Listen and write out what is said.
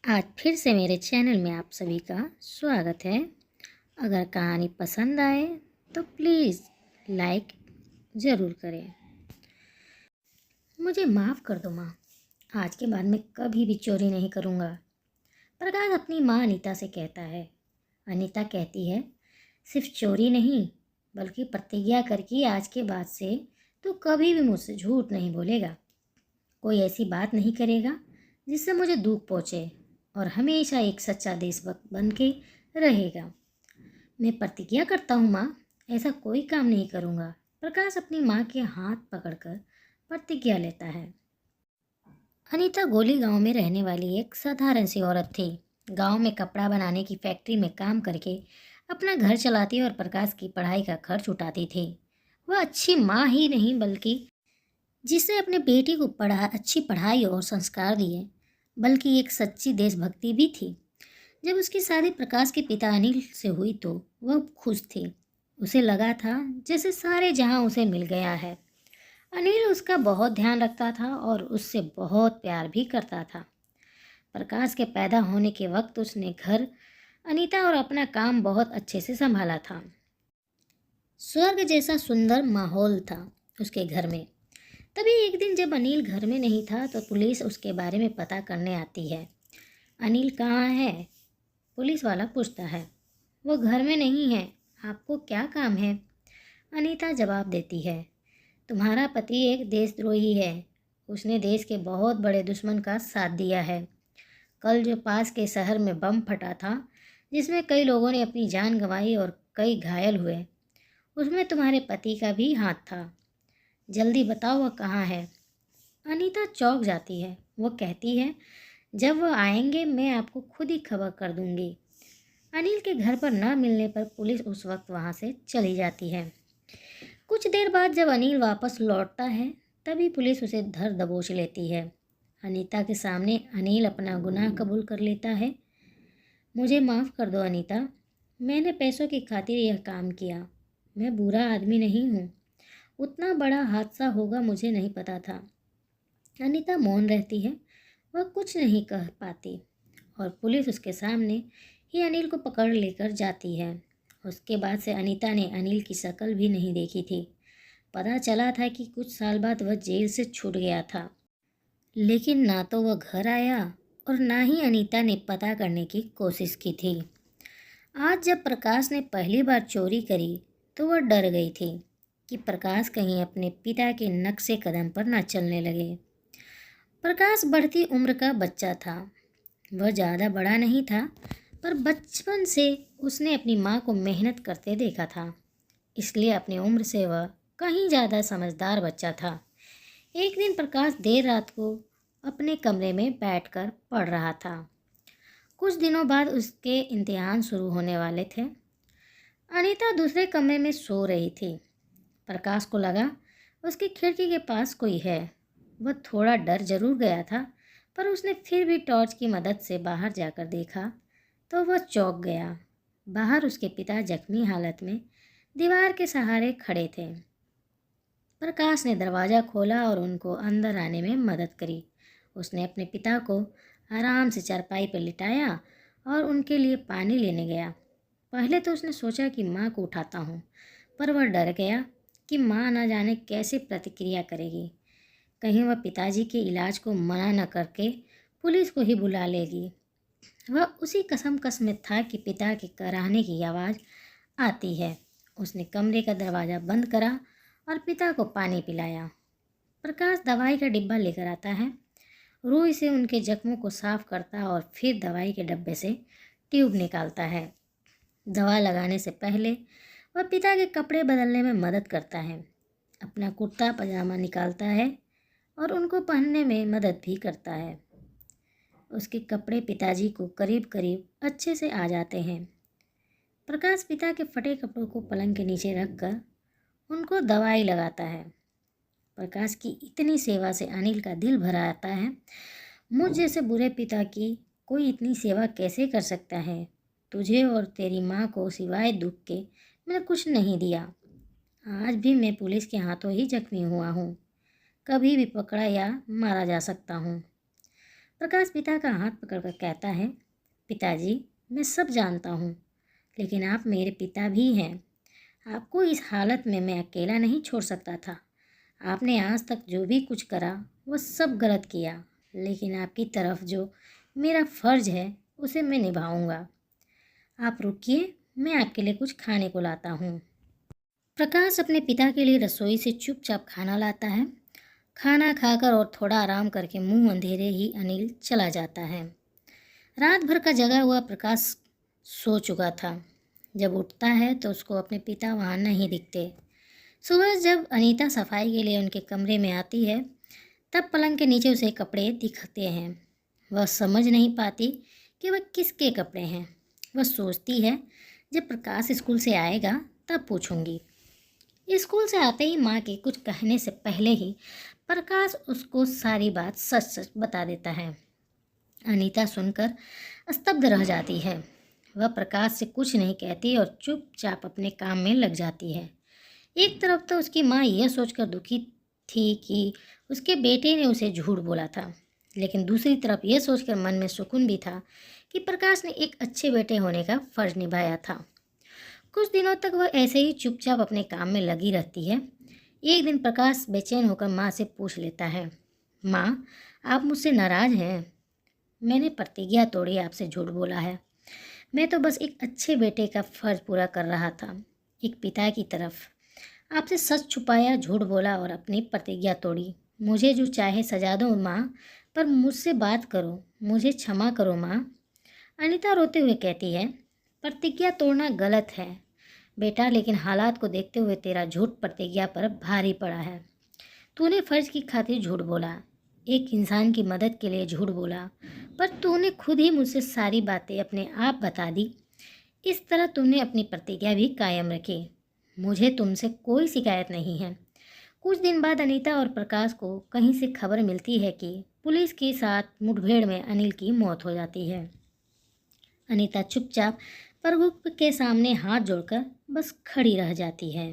आज फिर से मेरे चैनल में आप सभी का स्वागत है। अगर कहानी पसंद आए तो प्लीज़ लाइक ज़रूर करें। मुझे माफ़ कर दो माँ, आज के बाद मैं कभी भी चोरी नहीं करूँगा। प्रकाश अपनी माँ अनीता से कहता है। अनीता कहती है, सिर्फ चोरी नहीं बल्कि प्रतिज्ञा कर कि आज के बाद से तू कभी भी मुझसे झूठ नहीं बोलेगा। कोई ऐसी बात नहीं करेगा जिससे मुझे दुख पहुँचे और हमेशा एक सच्चा देशभक्त बन के रहेगा। मैं प्रतिज्ञा करता हूँ माँ, ऐसा कोई काम नहीं करूँगा। प्रकाश अपनी माँ के हाथ पकड़कर प्रतिज्ञा लेता है। अनीता गोली गांव में रहने वाली एक साधारण सी औरत थी। गांव में कपड़ा बनाने की फैक्ट्री में काम करके अपना घर चलाती और प्रकाश की पढ़ाई का खर्च उठाती थी। वह अच्छी माँ ही नहीं बल्कि जिसने अपने बेटी को अच्छी पढ़ाई और संस्कार दिए, बल्कि एक सच्ची देशभक्ति भी थी। जब उसकी शादी प्रकाश के पिता अनिल से हुई तो वह खुश थी। उसे लगा था जैसे सारे जहां उसे मिल गया है। अनिल उसका बहुत ध्यान रखता था और उससे बहुत प्यार भी करता था। प्रकाश के पैदा होने के वक्त उसने घर, अनीता और अपना काम बहुत अच्छे से संभाला था। स्वर्ग जैसा सुंदर माहौल था उसके घर में। तभी एक दिन जब अनिल घर में नहीं था तो पुलिस उसके बारे में पता करने आती है। अनिल कहाँ है? पुलिस वाला पूछता है। वो घर में नहीं है, आपको क्या काम है? अनीता जवाब देती है, तुम्हारा पति एक देशद्रोही है। उसने देश के बहुत बड़े दुश्मन का साथ दिया है। कल जो पास के शहर में बम फटा था, जिसमें कई लोगों ने अपनी जान गंवाई और कई घायल हुए, उसमें तुम्हारे पति का भी हाथ था। जल्दी बताओ वह कहाँ है? अनीता चौंक जाती है। वो कहती है, जब वह आएंगे मैं आपको खुद ही खबर कर दूंगी। अनिल के घर पर न मिलने पर पुलिस उस वक्त वहाँ से चली जाती है। कुछ देर बाद जब अनिल वापस लौटता है तभी पुलिस उसे धर दबोच लेती है। अनीता के सामने अनिल अपना गुनाह कबूल कर लेता है। मुझे माफ़ कर दो अनीता, मैंने पैसों की खातिर यह काम किया। मैं बुरा आदमी नहीं हूँ। उतना बड़ा हादसा होगा मुझे नहीं पता था। अनीता मौन रहती है। वह कुछ नहीं कह पाती और पुलिस उसके सामने ही अनिल को पकड़ लेकर जाती है। उसके बाद से अनीता ने अनिल की शक्ल भी नहीं देखी थी। पता चला था कि कुछ साल बाद वह जेल से छूट गया था, लेकिन ना तो वह घर आया और ना ही अनीता ने पता करने की कोशिश की थी। आज जब प्रकाश ने पहली बार चोरी करी तो वह डर गई थी कि प्रकाश कहीं अपने पिता के नक्शे कदम पर न चलने लगे। प्रकाश बढ़ती उम्र का बच्चा था। वह ज़्यादा बड़ा नहीं था, पर बचपन से उसने अपनी माँ को मेहनत करते देखा था, इसलिए अपनी उम्र से वह कहीं ज़्यादा समझदार बच्चा था। एक दिन प्रकाश देर रात को अपने कमरे में बैठकर पढ़ रहा था। कुछ दिनों बाद उसके इम्तिहान शुरू होने वाले थे। अनीता दूसरे कमरे में सो रही थी। प्रकाश को लगा उसकी खिड़की के पास कोई है। वह थोड़ा डर जरूर गया था, पर उसने फिर भी टॉर्च की मदद से बाहर जाकर देखा तो वह चौंक गया। बाहर उसके पिता जख्मी हालत में दीवार के सहारे खड़े थे। प्रकाश ने दरवाज़ा खोला और उनको अंदर आने में मदद करी। उसने अपने पिता को आराम से चारपाई पर लिटाया और उनके लिए पानी लेने गया। पहले तो उसने सोचा कि माँ को उठाता हूँ, पर वह डर गया कि माँ न जाने कैसे प्रतिक्रिया करेगी। कहीं वह पिताजी के इलाज को मना न करके पुलिस को ही बुला लेगी। वह उसी कसमकस में था कि पिता के कराहने की आवाज़ आती है। उसने कमरे का दरवाज़ा बंद करा और पिता को पानी पिलाया। प्रकाश दवाई का डिब्बा लेकर आता है। रुई से उनके जख्मों को साफ करता और फिर दवाई के डब्बे से ट्यूब निकालता है। दवा लगाने से पहले वह पिता के कपड़े बदलने में मदद करता है। अपना कुर्ता पजामा निकालता है और उनको पहनने में मदद भी करता है। उसके कपड़े पिताजी को करीब करीब अच्छे से आ जाते हैं। प्रकाश पिता के फटे कपड़ों को पलंग के नीचे रखकर उनको दवाई लगाता है। प्रकाश की इतनी सेवा से अनिल का दिल भर आता है। मुझ जैसे बुरे पिता की कोई इतनी सेवा कैसे कर सकता है? तुझे और तेरी माँ को सिवाय दुख के मैंने कुछ नहीं दिया। आज भी मैं पुलिस के हाथों ही जख्मी हुआ हूँ। कभी भी पकड़ा या मारा जा सकता हूँ। प्रकाश पिता का हाथ पकड़कर कहता है, पिताजी, मैं सब जानता हूँ, लेकिन आप मेरे पिता भी हैं। आपको इस हालत में मैं अकेला नहीं छोड़ सकता था। आपने आज तक जो भी कुछ करा वह सब गलत किया, लेकिन आपकी तरफ जो मेरा फ़र्ज़ है उसे मैं निभाऊंगा। आप रुकिए, मैं आपके लिए कुछ खाने को लाता हूँ। प्रकाश अपने पिता के लिए रसोई से चुपचाप खाना लाता है। खाना खाकर और थोड़ा आराम करके मुंह अंधेरे ही अनिल चला जाता है। रात भर का जगा हुआ प्रकाश सो चुका था। जब उठता है तो उसको अपने पिता वहाँ नहीं दिखते। सुबह जब अनीता सफाई के लिए उनके कमरे में आती है, तब पलंग के नीचे उसे कपड़े दिखते हैं। वह समझ नहीं पाती कि वह किसके कपड़े हैं। वह सोचती है, जब प्रकाश स्कूल से आएगा तब पूछूंगी। स्कूल से आते ही माँ के कुछ कहने से पहले ही प्रकाश उसको सारी बात सच सच बता देता है। अनीता सुनकर स्तब्ध रह जाती है। वह प्रकाश से कुछ नहीं कहती और चुपचाप अपने काम में लग जाती है। एक तरफ तो उसकी माँ यह सोचकर दुखी थी कि उसके बेटे ने उसे झूठ बोला था, लेकिन दूसरी तरफ यह सोचकर मन में सुकून भी था कि प्रकाश ने एक अच्छे बेटे होने का फर्ज निभाया था। कुछ दिनों तक वह ऐसे ही चुपचाप अपने काम में लगी रहती है। एक दिन प्रकाश बेचैन होकर माँ से पूछ लेता है, माँ, आप मुझसे नाराज़ हैं? मैंने प्रतिज्ञा तोड़ी, आपसे झूठ बोला है। मैं तो बस एक अच्छे बेटे का फ़र्ज पूरा कर रहा था, एक पिता की तरफ। आपसे सच छुपाया, झूठ बोला और अपनी प्रतिज्ञा तोड़ी। मुझे जो चाहे सजा दो माँ, पर मुझसे बात करो, मुझे क्षमा करो माँ। अनीता रोते हुए कहती है, प्रतिज्ञा तोड़ना गलत है बेटा, लेकिन हालात को देखते हुए तेरा झूठ प्रतिज्ञा पर भारी पड़ा है। तूने फ़र्ज की खातिर झूठ बोला, एक इंसान की मदद के लिए झूठ बोला, पर तूने खुद ही मुझसे सारी बातें अपने आप बता दी। इस तरह तुमने अपनी प्रतिज्ञा भी कायम रखी। मुझे तुमसे कोई शिकायत नहीं है। कुछ दिन बाद अनीता और प्रकाश को कहीं से खबर मिलती है कि पुलिस के साथ मुठभेड़ में अनिल की मौत हो जाती है। अनीता चुपचाप प्रभु के सामने हाथ जोड़कर बस खड़ी रह जाती है।